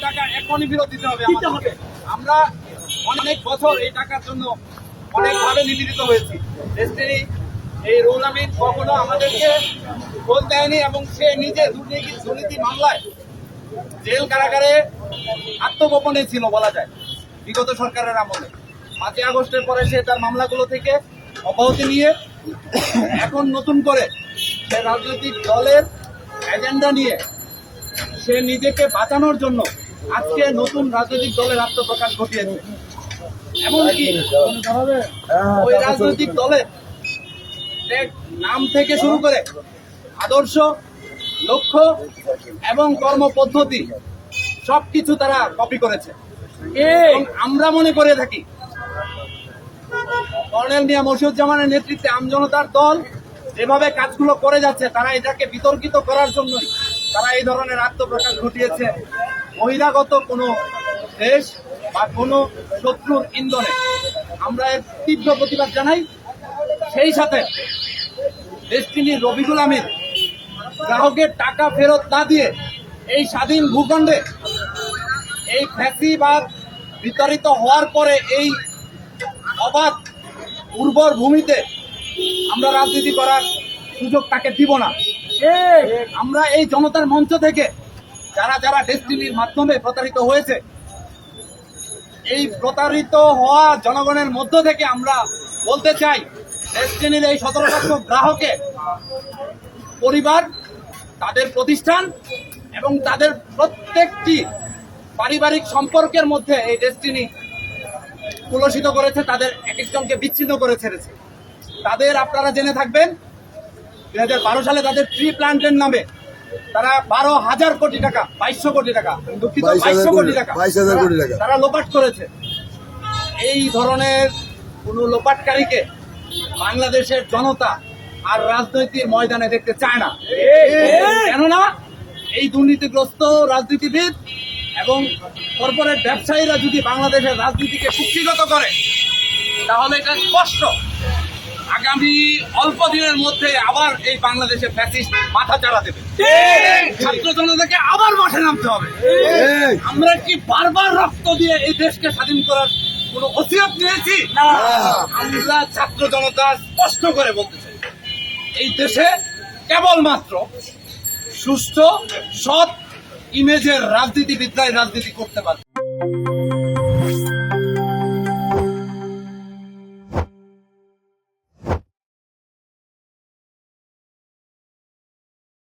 টাকা এখনই ফেরত দিতে হবে আমাদেরকে। আমরা অনেক বছর এই টাকার জন্য অনেকভাবে নিবেদিত হয়েছি। ডেস্টিনি এই রুহুল আমিন কখনো আমাদেরকে খোঁজ দেয়নি এবং সে নিজে দুর্নীতি মামলায় জেল কারাগারে আত্মগোপনে ছিল বলা যায় বিগত সরকারের আমলে। 5ই আগস্টের পরে সে তার মামলাগুলো থেকে অব্যাহতি নিয়ে এখন নতুন করে সে রাজনৈতিক দলের এজেন্ডা নিয়ে সে নিজেকে বাঁচানোর জন্য আজকে নতুন রাজনৈতিক দলের আত্মপ্রকাশ ঘটিয়েছে। এমনকি ওই রাজনৈতিক দলের নাম থেকে শুরু করে আদর্শ, লক্ষ্য এবং কর্মপদ্ধতি সবকিছু তারা কপি করেছে। এবং আমরা মনে করে থাকি কর্নেল মিয়া মশিউজ্জামানের নেতৃত্বে আমজনতার দল যেভাবে কাজগুলো করে যাচ্ছে, তারা এটাকে বিতর্কিত করার জন্যই তারা এই ধরনের আত্মপ্রকাশ ঘটিয়েছে। বহিরাগত কোনো দেশ বা কোনো শত্রুর ইন্ধনে আমরা এর তীব্র প্রতিবাদ জানাই। সেই সাথে ডেস্টিনির রফিকুল আমিন গ্রাহকের টাকা ফেরত না দিয়ে এই স্বাধীন ভূখণ্ডে এই ফ্যাসিবাদ বিতাড়িত হওয়ার পরে এই অবাধ উর্বর ভূমিতে আমরা রাজনীতি করার সুযোগ তাকে দিব না। আমরা এই জনতার মঞ্চ থেকে যারা যারা ডেস্টিনির মাধ্যমে প্রতারিত হয়েছে, এই প্রতারিত হওয়া জনগণের মধ্য থেকে আমরা বলতে চাই ডেস্টিনির এই 17 লক্ষ গ্রাহকের পরিবার, তাদের প্রতিষ্ঠান এবং তাদের প্রত্যেকটি পারিবারিক সম্পর্কের মধ্যে এই ডেস্টিনি কুলসিত করেছে, তাদের এক একজনকে বিচ্ছিন্ন করে ছেড়েছে। তাদের আপনারা জেনে থাকবেন 2012 সালে তাদের ট্রি প্ল্যান্টের নামে তারা 12,000 কোটি টাকা, 2200 কোটি টাকা, দুঃখিত 2200 কোটি টাকা তারা লোপাট করেছে। এই ধরনের কোন লোপাটকারীকে বাংলাদেশের জনতা আর রাজনৈতিক ময়দানে দেখতে চায় না। কেননা এই দুর্নীতিগ্রস্ত রাজনীতিবিদ এবং কর্পোরেট ব্যবসায়ীরা যদি বাংলাদেশের রাজনীতিকে কুক্ষিগত করে, তাহলে এটা স্পষ্ট আগামী অল্প দিনের মধ্যে আবার এই বাংলাদেশের ফ্যাসিস্ট মাথা চাড়া দেবে। ছাত্র জনতাকে আবার মাঠে নামতে হবে। আমরা কি বারবার রক্ত দিয়ে এই দেশকে স্বাধীন করার কোন ওসিয়ত নিয়েছি? আমরা ছাত্র জনতা স্পষ্ট করে বলতে চাই, এই দেশে কেবলমাত্র সুস্থ সৎ ইমেজের রাজনীতিবিদরাই রাজনীতি করতে পারে।